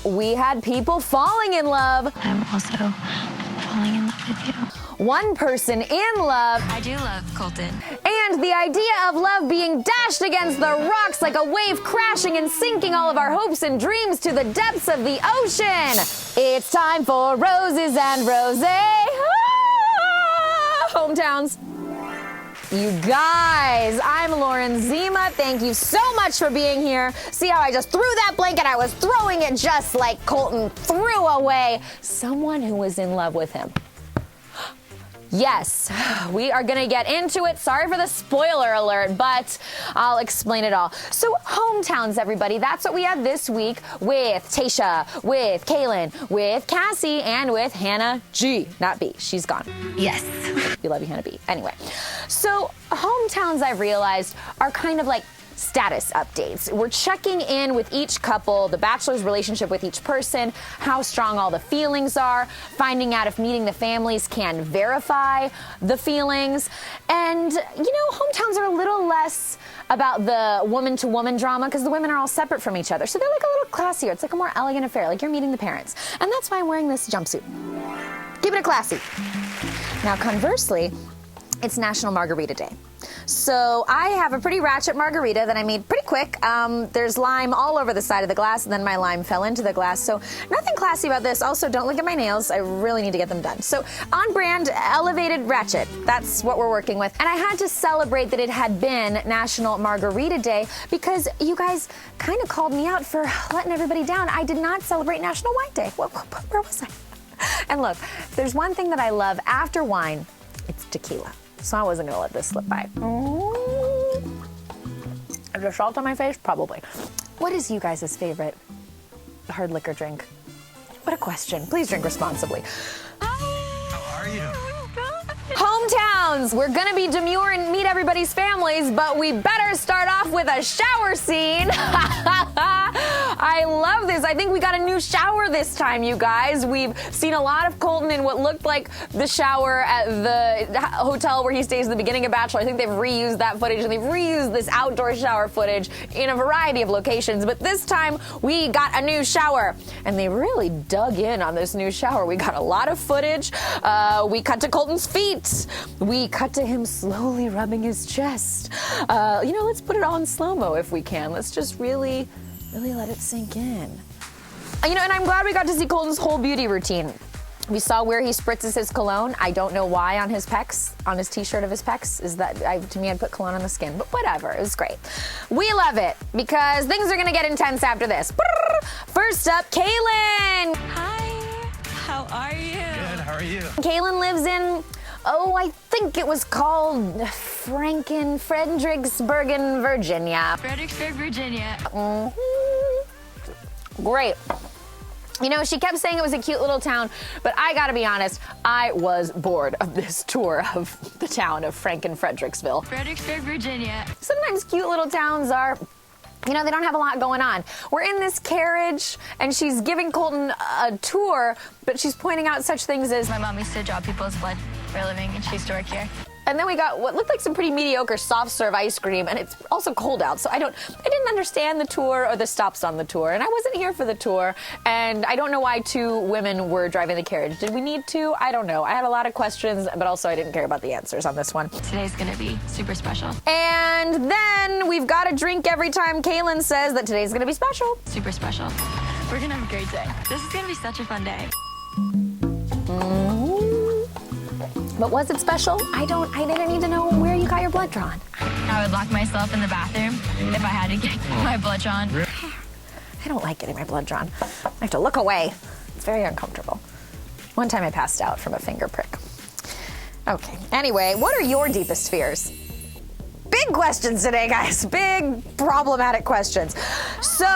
we had people falling in love. I'm also falling in love with you. One person in love. I do love Colton. And the idea of love being dashed against the rocks like a wave crashing and sinking all of our hopes and dreams to the depths of the ocean. It's time for Roses and Rose. Hometowns. You guys, I'm Lauren Zima. Thank you so much for being here. See how I just threw that blanket? I was throwing it just like Colton threw away someone who was in love with him. Yes, we are going to get into it. Sorry for the spoiler alert, but I'll explain it all. So, hometowns, everybody. That's what we had this week with Tayshia, with Kailyn, with Cassie, and with Hannah G. Not B. She's gone. Yes. We love you, Hannah B. Anyway, so hometowns, I've realized, are kind of like status updates. We're checking in with each couple, the Bachelor's relationship with each person, how strong all the feelings are, finding out if meeting the families can verify the feelings. And, you know, hometowns are a little less about the woman-to-woman drama because the women are all separate from each other. So they're like a little classier. It's like a more elegant affair, like you're meeting the parents. And that's why I'm wearing this jumpsuit. Keep it classy. Now, conversely, it's National Margarita Day. So I have a pretty ratchet margarita that I made pretty quick. There's lime all over the side of the glass, and then my lime fell into the glass. So nothing classy about this. Also, don't look at my nails. I really need to get them done. So on brand, elevated ratchet. That's what we're working with. And I had to celebrate that it had been National Margarita Day because you guys kind of called me out for letting everybody down. I did not celebrate National Wine Day. Where was I? And look, if there's one thing that I love after wine, it's tequila. So I wasn't gonna let this slip by. Is there salt on my face? Probably. What is you guys' favorite hard liquor drink? What a question. Please drink responsibly. How are you? Hometowns! We're gonna be demure and meet everybody's families, but we better start off with a shower scene. I love this. I think we got a new shower this time, you guys. We've seen a lot of Colton in what looked like the shower at the hotel where he stays at the beginning of Bachelor. I think they've reused that footage, and they've reused this outdoor shower footage in a variety of locations. But this time, we got a new shower, and they really dug in on this new shower. We got a lot of footage. We cut to Colton's feet. We cut to him slowly rubbing his chest. You know, let's put it all in slow-mo if we can. Let's just really let it sink in. You know, and I'm glad we got to see Colton's whole beauty routine. We saw where he spritzes his cologne. I don't know why on his pecs, on his t-shirt of his pecs, is that, to me, I'd put cologne on the skin, but whatever, it was great. We love it because things are gonna get intense after this. First up, Kailyn. Hi, how are you? Good, how are you? Kailyn lives in, I think it was called Fredericksburg, Virginia. Fredericksburg, Virginia. Great. You know, she kept saying it was a cute little town, but I gotta be honest, I was bored of this tour of the town of Fredericksville. Fredericksburg, Virginia. Sometimes cute little towns are, you know, they don't have a lot going on. We're in this carriage, and she's giving Colton a tour, but she's pointing out such things as, My mom used to draw people's blood for a living, and she used to work here. and then we got what looked like some pretty mediocre soft serve ice cream, and it's also cold out, so I didn't understand the tour or the stops on the tour, and I wasn't here for the tour, and I don't know why two women were driving the carriage. Did we need to? I don't know. I had a lot of questions, but also I didn't care about the answers on this one. Today's gonna be super special. And then we've got a drink every time Kailyn says that today's gonna be special. Super special. We're gonna have a great day. This is gonna be such a fun day. But was it special? I didn't need to know where you got your blood drawn. I would lock myself in the bathroom if I had to get my blood drawn. I don't like getting my blood drawn. I have to look away. It's very uncomfortable. One time I passed out from a finger prick. Okay, anyway, what are your deepest fears? Big questions today, guys. Big problematic questions. So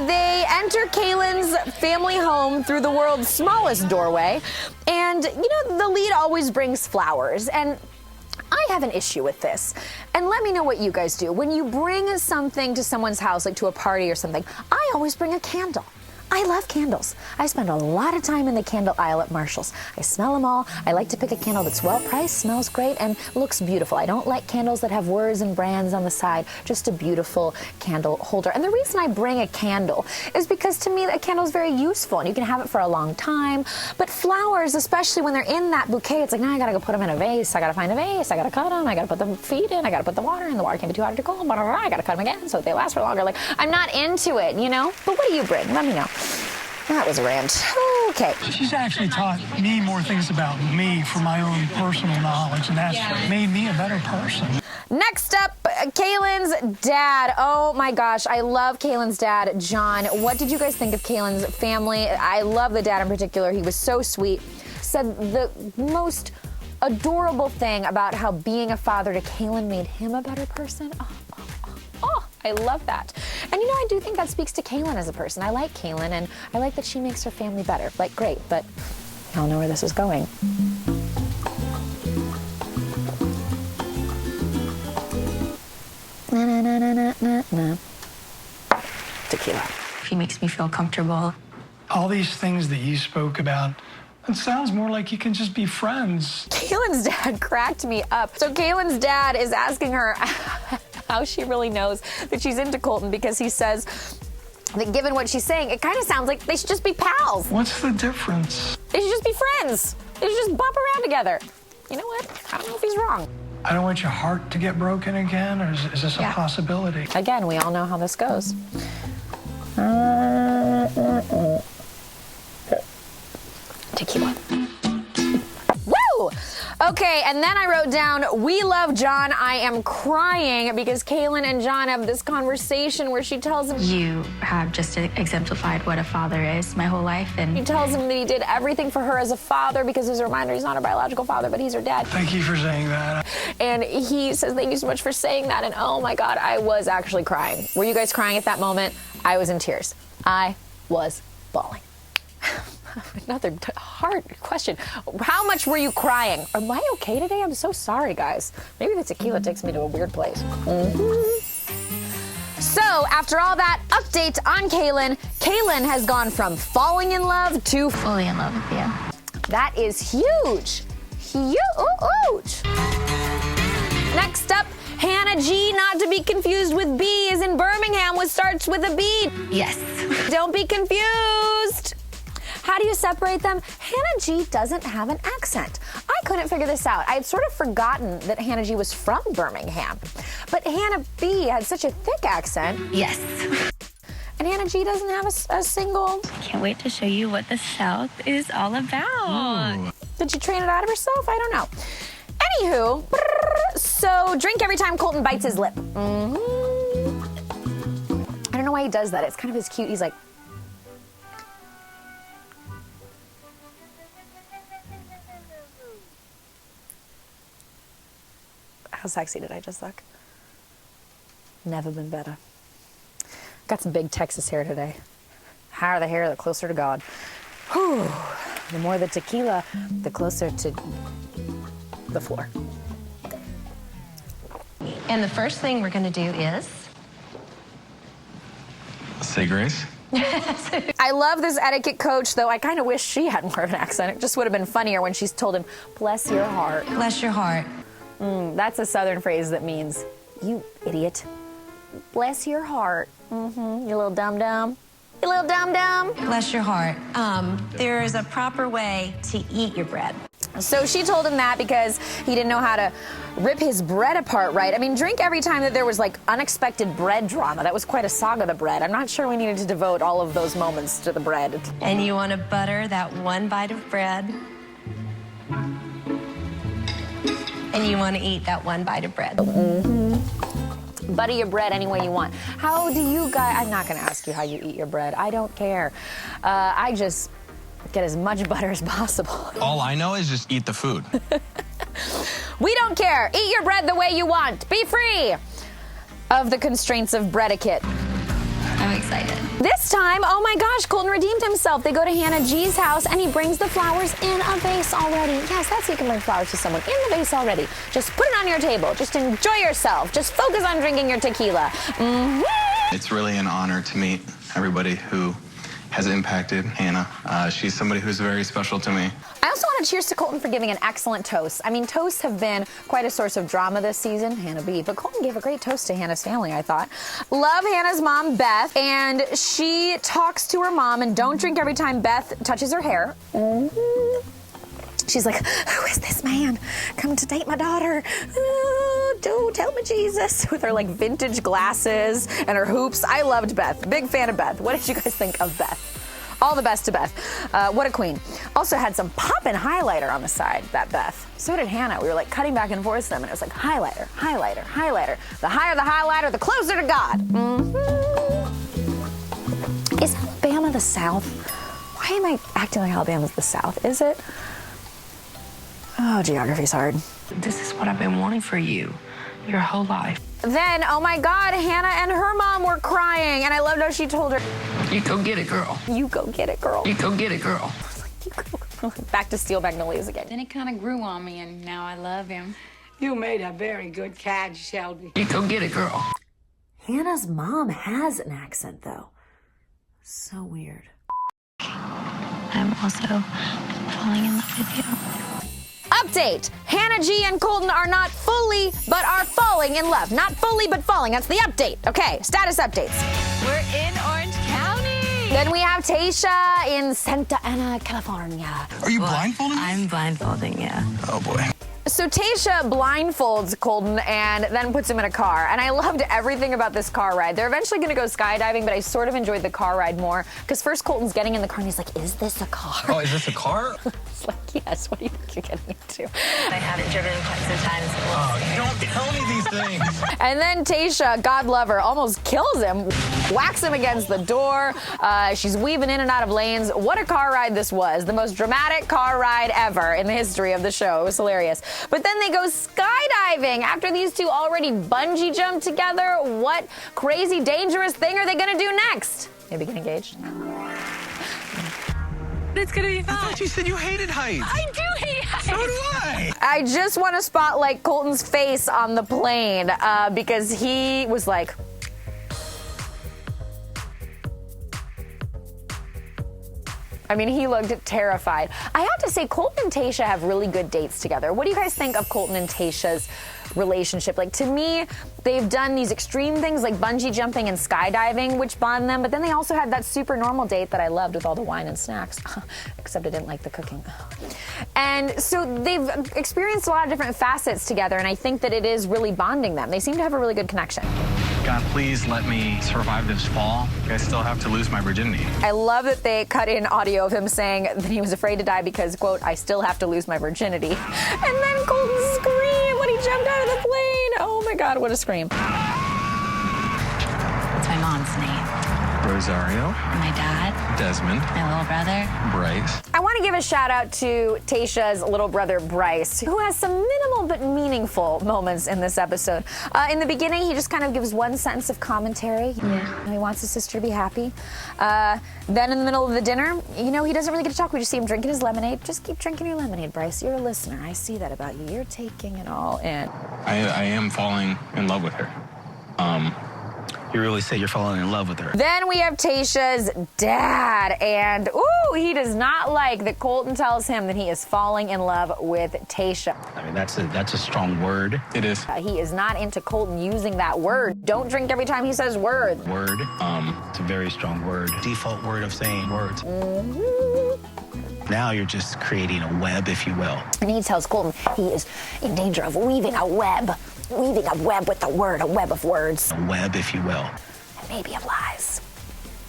they enter Kailyn's family home through the world's smallest doorway. And, you know, the lead always brings flowers. And I have an issue with this. And let me know what you guys do. When you bring something to someone's house, like to a party or something, I always bring a candle. I love candles. I spend a lot of time in the candle aisle at Marshall's. I smell them all. I like to pick a candle that's well priced, smells great, and looks beautiful. I don't like candles that have words and brands on the side, just a beautiful candle holder. And the reason I bring a candle is because to me a candle is very useful and you can have it for a long time. But flowers, especially when they're in that bouquet, it's like, now I gotta go put them in a vase. I gotta find a vase. I gotta cut them. I gotta put the feed in. I gotta put the water in. The water can't be too hot or too cold. I gotta cut them again so that they last for longer. Like, I'm not into it, you know? But what do you bring? Let me know. That was a rant. Okay. She's actually taught me more things about me for my own personal knowledge, and that's made me a better person. Next up, Caelyn's dad. Oh my gosh, I love Caelyn's dad, John. What did you guys think of Caelyn's family? I love the dad in particular. He was so sweet. Said the most adorable thing about how being a father to Kailyn made him a better person. Oh, I love that. And you know, I do think that speaks to Kailyn as a person. I like Kailyn, and I like that she makes her family better. Like, great, but I don't know where this is going. Tequila. He makes me feel comfortable. All these things that you spoke about, it sounds more like you can just be friends. Caelyn's dad cracked me up. So Caelyn's dad is asking her how she really knows that she's into Colton, because he says that given what she's saying, it kind of sounds like they should just be pals. What's the difference? They should just be friends. They should just bump around together. You know what? I don't know if he's wrong. I don't want your heart to get broken again, or is this a possibility? Again, we all know how this goes. Tequila. Woo! Okay, and then I wrote down, we love John. I am crying because Kailyn and John have this conversation where she tells him... You have just exemplified what a father is my whole life, and... He tells him that he did everything for her as a father because as a reminder, he's not her biological father, but he's her dad. Thank you for saying that. And he says, thank you so much for saying that. And oh my God, I was actually crying. Were you guys crying at that moment? I was in tears. I was bawling. Another hard question. How much were you crying? Am I okay today? I'm so sorry, guys. Maybe the tequila takes me to a weird place. So, after all that update on Kailyn has gone from falling in love to fully in love with you. That is huge. Huge. Next up, Hannah G, not to be confused with B, is in Birmingham, which starts with a B. Yes. Don't be confused. How do you separate them? Hannah G doesn't have an accent. I couldn't figure this out. I had sort of forgotten that Hannah G was from Birmingham. But Hannah B had such a thick accent. Yes. And Hannah G doesn't have a single... Can't wait to show you what the South is all about. Ooh. Did she train it out of herself? I don't know. Anywho, so drink every time Colton bites his lip. I don't know why he does that. It's kind of his cute. He's like... How sexy did I just look? Never been better. Got some big Texas hair today. Higher the hair, the closer to God. Whew. The more the tequila, the closer to the floor. And the first thing we're going to do is... Say grace. I love this etiquette coach, though I kind of wish she had more of an accent. It just would have been funnier when she's told him, bless your heart. Bless your heart. That's a Southern phrase that means, you idiot. Bless your heart. You little dum-dum. You little dum-dum. Bless your heart. There is a proper way to eat your bread. So she told him that because he didn't know how to rip his bread apart right. I mean, drink every time that there was like unexpected bread drama. That was quite a saga, the bread. I'm not sure we needed to devote all of those moments to the bread. And you want to butter that one bite of bread. And you want to eat that one bite of bread. Butter your bread any way you want. How do you guys... I'm not going to ask you how you eat your bread. I don't care. I just get as much butter as possible. All I know is just eat the food. We don't care. Eat your bread the way you want. Be free of the constraints of bread-etiquette. I'm excited. This time, oh my gosh, Colton redeemed himself. They go to Hannah G's house and he brings the flowers in a vase already. Yes, that's how you can bring flowers to someone in the vase already. Just put it on your table. Just enjoy yourself. Just focus on drinking your tequila. It's really an honor to meet everybody who has impacted Hannah. She's somebody who's very special to me. I also want to cheers to Colton for giving an excellent toast. I mean, toasts have been quite a source of drama this season, Hannah B. But Colton gave a great toast to Hannah's family, I thought. Love Hannah's mom, Beth, and she talks to her mom and don't drink every time Beth touches her hair. She's like, who is this man coming to date my daughter? Don't tell me Jesus. With her like vintage glasses and her hoops. I loved Beth. Big fan of Beth. What did you guys think of Beth? All the best to Beth. What a queen. Also had some poppin' highlighter on the side, that Beth. So did Hannah. We were like cutting back and forth to them, and it was like highlighter, highlighter, highlighter. The higher the highlighter, the closer to God. Is Alabama the South? Why am I acting like Alabama's the South? Is it? Oh, geography's hard. This is what I've been wanting for you your whole life. Then, oh my God, Hannah and her mom were crying, and I loved how she told her, You go get it, girl. you go get it, girl. You go get it, girl. Back to Steel Magnolias again. Then it kind of grew on me, and now I love him. You made a very good catch, Shelby. You go get it, girl. Hannah's mom has an accent, though. So weird. I'm also falling in love with you. Update! Hannah G and Colton are not fully, but are falling in love. Not fully, but falling. That's the update. Okay, status updates. We're in Orange County. Then we have Tayshia in Santa Ana, California. Are you blindfolding me? I'm blindfolding, yeah. Oh, boy. So Tayshia blindfolds Colton and then puts him in a car. And I loved everything about this car ride. They're eventually going to go skydiving, but I sort of enjoyed the car ride more. Because first Colton's getting in the car and he's like, is this a car? Oh, is this a car? It's like, yes, what do you think you're getting into? I haven't driven quite some time. Don't tell me these things. And then Tayshia, God love her, almost kills him, whacks him against the door. She's weaving in and out of lanes. What a car ride this was. The most dramatic car ride ever in the history of the show. It was hilarious. But then they go skydiving after these two already bungee jumped together. What crazy, dangerous thing are they going to do next? Maybe get engaged? It's gonna be fun. I thought you said you hated heights. I do hate heights. So do I. I just want to spotlight Colton's face on the plane because he was like... I mean, he looked terrified. I have to say, Colton and Tayshia have really good dates together. What do you guys think of Colton and Tayshia's relationship? Like, to me, they've done these extreme things like bungee jumping and skydiving, which bond them, but then they also had that super normal date that I loved with all the wine and snacks, except I didn't like the cooking. And so they've experienced a lot of different facets together, and I think that it is really bonding them. They seem to have a really good connection. God, please let me survive this fall. I still have to lose my virginity. I love that they cut in audio of him saying that he was afraid to die because, quote, I still have to lose my virginity. And then Colton screamed when he jumped out of the plane. Oh my God, what a scream. That's my mom's name. Rosario. My dad. Desmond. My little brother. Bryce. I want to give a shout out to Tayshia's little brother, Bryce, who has some minimal but meaningful moments in this episode. In the beginning, he just kind of gives one sentence of commentary. Yeah. He wants his sister to be happy. Then in the middle of the dinner, you know, he doesn't really get to talk. We just see him drinking his lemonade. Just keep drinking your lemonade, Bryce. You're a listener. I see that about you. You're taking it all in. I am falling in love with her. You really say you're falling in love with her. Then we have Tayshia's dad, and ooh, he does not like that Colton tells him that he is falling in love with Tayshia. I mean, that's a strong word. It is. He is not into Colton using that word. Don't drink every time he says word. Word. It's a very strong word. Default word of saying words. Now you're just creating a web, if you will. And he tells Colton he is in danger of weaving a web with the word, a web of words. A web, if you will. And maybe of lies.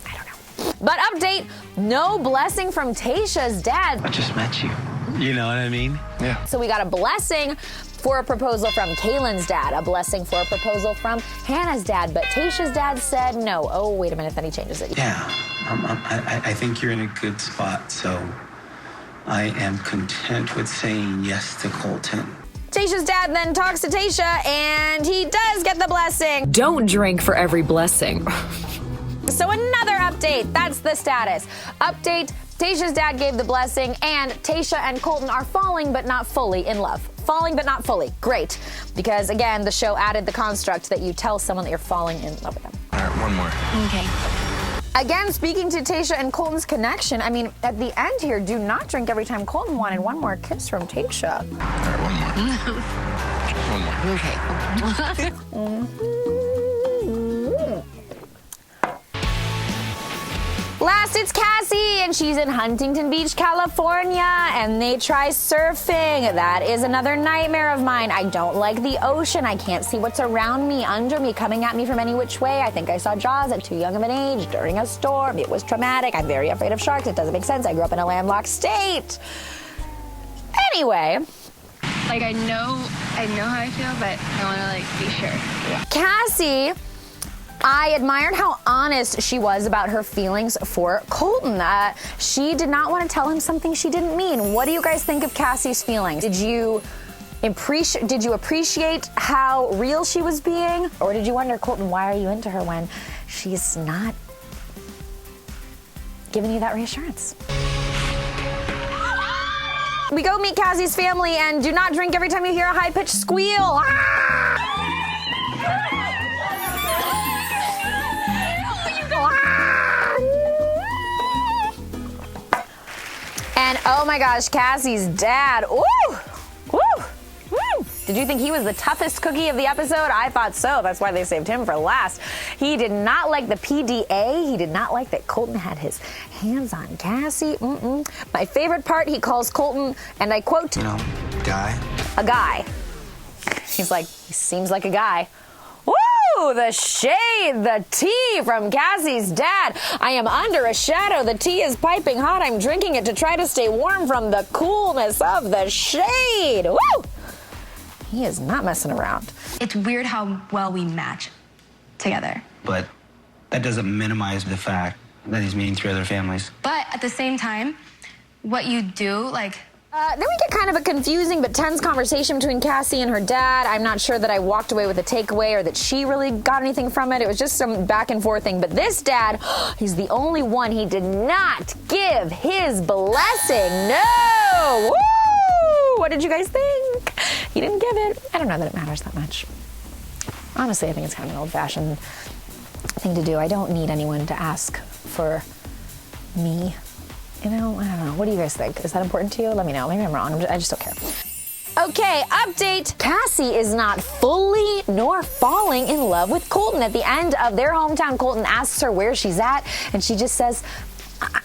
I don't know. But update, no blessing from Tayshia's dad. I just met you. You know what I mean? Yeah. So we got a blessing for a proposal from Kaylyn's dad, a blessing for a proposal from Hannah's dad, but Tayshia's dad said no. Oh, wait a minute, then he changes it. Yeah, I think you're in a good spot, so I am content with saying yes to Colton. Tayshia's dad then talks to Tayshia, and he does get the blessing. Don't drink for every blessing. So another update, that's the status. Update, Tayshia's dad gave the blessing, and Tayshia and Colton are falling but not fully in love. Falling but not fully, great. Because again, the show added the construct that you tell someone that you're falling in love with them. All right, one more. Okay. Again, speaking to Tayshia and Colton's connection, I mean, at the end here, do not drink every time Colton wanted one more kiss from Tayshia. All right, one more. Okay. Last, it's Cassie, and she's in Huntington Beach, California, and they try surfing. That is another nightmare of mine. I don't like the ocean. I can't see what's around me, under me, coming at me from any which way. I think I saw Jaws at too young of an age during a storm. It was traumatic. I'm very afraid of sharks. It doesn't make sense. I grew up in a landlocked state. Anyway. Like, I know how I feel, but I want to, like, be sure. Cassie, I admired how honest she was about her feelings for Colton. She did not want to tell him something she didn't mean. What do you guys think of Cassie's feelings? Did you appreciate how real she was being? Or did you wonder, Colton, why are you into her when she's not giving you that reassurance? We go meet Cassie's family, and do not drink every time you hear a high-pitched squeal. Ah! And oh my gosh, Cassie's dad. Ooh! Woo! Woo! Did you think he was the toughest cookie of the episode? I thought so. That's why they saved him for last. He did not like the PDA. He did not like that Colton had his hands on Cassie. My favorite part, he calls Colton, and I quote, You know, guy. A guy. He's like, he seems like a guy. Woo! The shade, the tea from Cassie's dad. I am under a shadow. The tea is piping hot. I'm drinking it to try to stay warm from the coolness of the shade. Woo! He is not messing around. It's weird how well we match together. But that doesn't minimize the fact that he's meeting 3 other families. But at the same time, what you do, like... Then we get kind of a confusing but tense conversation between Cassie and her dad. I'm not sure that I walked away with a takeaway or that she really got anything from it. It was just some back and forth thing. But this dad, he's the only one. He did not give his blessing. No! Woo! What did you guys think? He didn't give it. I don't know that it matters that much. Honestly, I think it's kind of an old-fashioned thing to do. I don't need anyone to ask for me. You know, I don't know. What do you guys think? Is that important to you? Let me know. Maybe I'm wrong. I just don't care. Okay, update. Cassie is not fully nor falling in love with Colton. At the end of their hometown, Colton asks her where she's at, and she just says,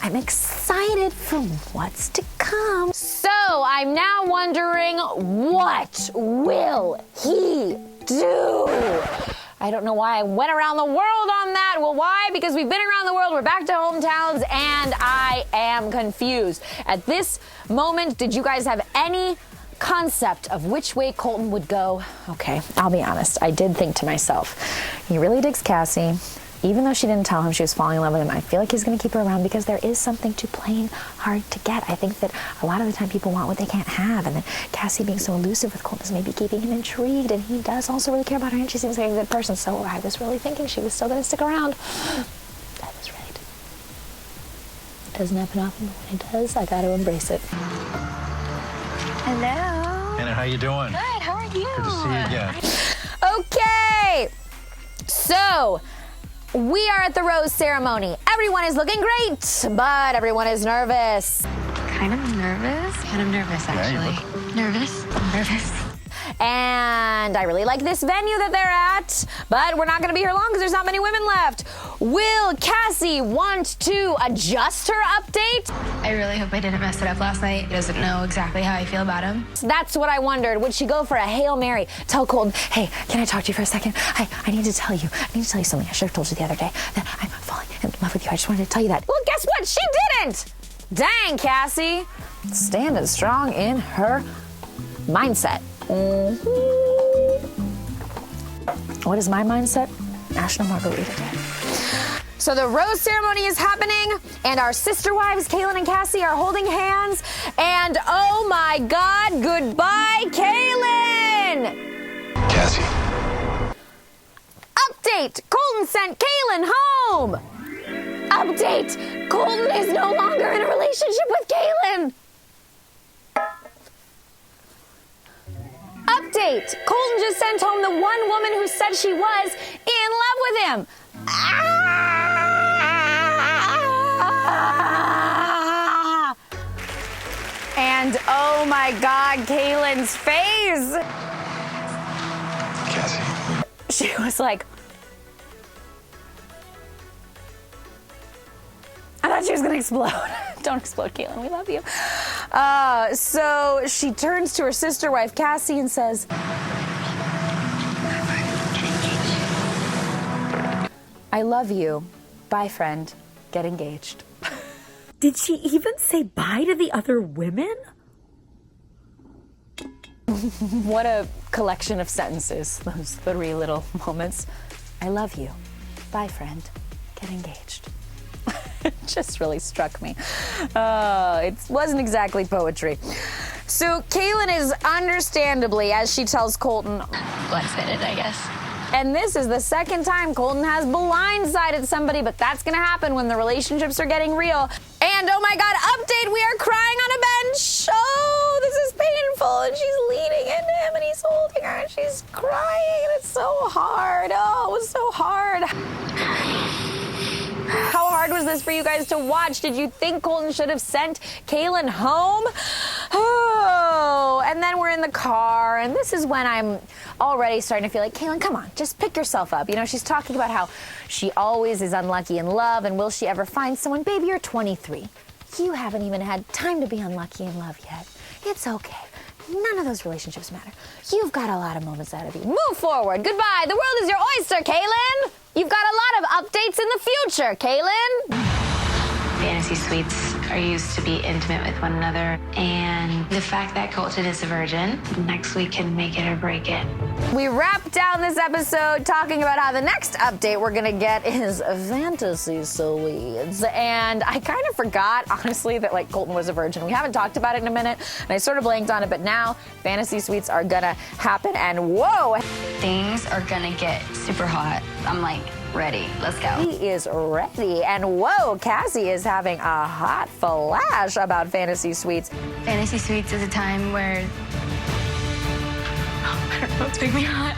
I'm excited for what's to come. So I'm now wondering, what will he do? I don't know why I went around the world on that. Well, why? Because we've been around the world. We're back to hometowns, and I am confused. At this moment, did you guys have any concept of which way Colton would go? Okay, I'll be honest. I did think to myself, he really digs Cassie. Even though she didn't tell him she was falling in love with him, I feel like he's going to keep her around because there is something to playing hard to get. I think that a lot of the time people want what they can't have, and then Cassie being so elusive with Colton is maybe keeping him intrigued, and he does also really care about her, and she seems like a good person, so I was really thinking she was still going to stick around. I was right. It doesn't happen often, but when it does, I got to embrace it. Hello. Anna, how you doing? Good, how are you? Good to see you again. Okay, so we are at the rose ceremony. Everyone is looking great, but everyone is nervous. Kind of nervous? Kind of nervous, actually. Nervous? I'm nervous. And I really like this venue that they're at, but we're not going to be here long because there's not many women left. Will Cassie want to adjust her update? I really hope I didn't mess it up last night. He doesn't know exactly how I feel about him. That's what I wondered. Would she go for a Hail Mary? Tell Colton, hey, can I talk to you for a second? I need to tell you something. I should have told you the other day that I'm falling in love with you. I just wanted to tell you that. Well, guess what? She didn't. Dang, Cassie. Standing strong in her mindset. What is my mindset? National Margarita Day. So the rose ceremony is happening, and our sister wives, Kailyn and Cassie, are holding hands. And oh my God, goodbye, Kailyn! Cassie. Update, Colton sent Kailyn home. Update, Colton is no longer in a relationship with Kailyn. Update, Colton just sent home the one woman who said she was in love with him. Ah! And oh my God, Caelyn's face. Cassie. She was like, I thought she was gonna explode. Don't explode, Caelynn, we love you. So she turns to her sister wife, Cassie, and says, I love you. Bye, friend. Get engaged. Did she even say bye to the other women? What a collection of sentences, those 3 little moments. I love you. Bye, friend. Get engaged. It just really struck me. It wasn't exactly poetry. So Kailyn is understandably, as she tells Colton, Blindsided, I guess. and this is the second time Colton has blindsided somebody, but that's gonna happen when the relationships are getting real. And oh my God, update, we are crying on a bench. Oh, this is painful. And she's leaning into him and he's holding her and she's crying and it's so hard. Oh, it was so hard. How hard was this for you guys to watch? Did you think Colton should have sent Kailyn home? Oh, and then we're in the car, and this is when I'm already starting to feel like, Kailyn, come on, just pick yourself up. You know, she's talking about how she always is unlucky in love, and will she ever find someone? Baby, you're 23. You haven't even had time to be unlucky in love yet. It's okay. None of those relationships matter. You've got a lot of moments out of you. Move forward. Goodbye. The world is your oyster, Kailyn. You've got a lot of updates in the future, Kailyn. Fantasy suites are used to be intimate with one another, and the fact that Colton is a virgin, next week can make it or break it. We wrap down this episode talking about how the next update we're gonna get is fantasy suites. And I kind of forgot, honestly, that like Colton was a virgin. We haven't talked about it in a minute, and I sort of blanked on it, but now fantasy suites are gonna happen, and whoa! Things are gonna get super hot. I'm like, ready, let's go. He is ready, and whoa, Cassie is having a hot flash about fantasy suites. Fantasy suites is a time where I don't know, it's making me hot.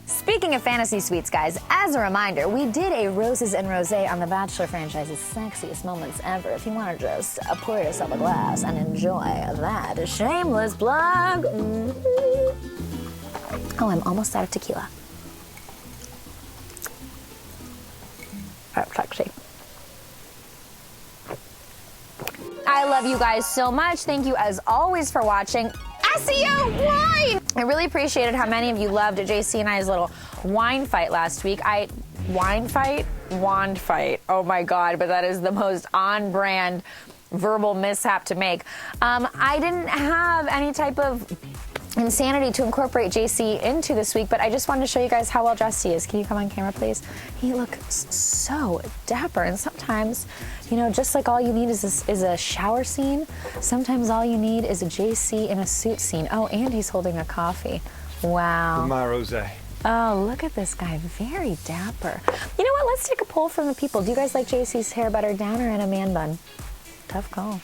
Speaking of fantasy suites, guys, as a reminder, we did a Roses and Rosé on the Bachelor franchise's sexiest moments ever. If you want to just pour yourself a glass and enjoy that shameless plug. Oh, I'm almost out of tequila. That's sexy. I love you guys so much. Thank you as always for watching. SEO wine! I really appreciated how many of you loved JC and I's little wine fight last week. Wand fight? Oh my God, but that is the most on-brand verbal mishap to make. I didn't have any type of insanity to incorporate JC into this week, but I just wanted to show you guys how well dressed he is. Can you come on camera, please? He looks so dapper, and sometimes, you know, just like all you need is a shower scene, sometimes all you need is a JC in a suit scene. Oh, and he's holding a coffee. Wow. My rosé. Oh, look at this guy, very dapper. You know what, let's take a poll from the people. Do you guys like JC's hair better down or in a man bun? Tough call.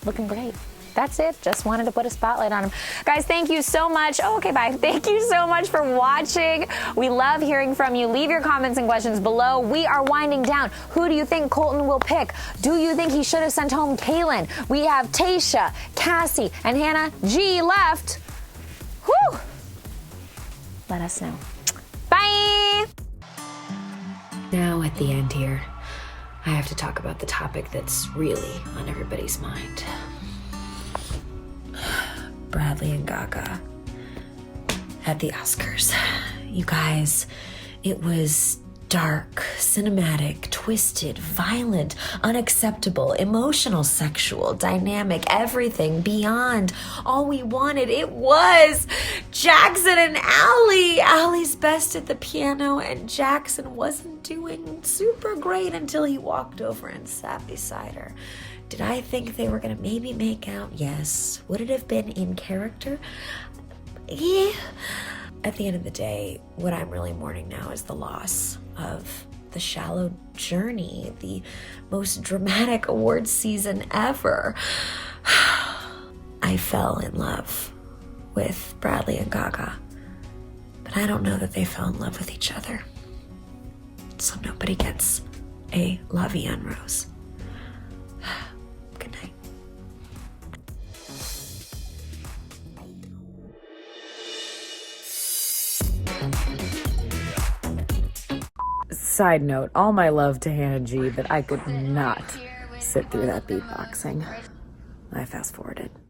Looking great. That's it. Just wanted to put a spotlight on him. Guys, thank you so much. Oh, okay, bye. Thank you so much for watching. We love hearing from you. Leave your comments and questions below. We are winding down. Who do you think Colton will pick? Do you think he should have sent home Kailyn? We have Tayshia, Cassie, and Hannah G left. Whew. Let us know. Bye. Now at the end here, I have to talk about the topic that's really on everybody's mind. Bradley and Gaga at the Oscars. You guys, it was dark, cinematic, twisted, violent, unacceptable, emotional, sexual, dynamic, everything beyond all we wanted. It was Jackson and Allie. Allie's best at the piano, and Jackson wasn't doing super great until he walked over and sat beside her. Did I think they were gonna maybe make out? Yes. Would it have been in character? Yeah. At the end of the day, what I'm really mourning now is the loss of The Shallow Journey, the most dramatic awards season ever. I fell in love with Bradley and Gaga, but I don't know that they fell in love with each other. So nobody gets a La Vie en Rose. Good night. Side note, all my love to Hannah G, but I could not sit through that beatboxing. I fast forwarded.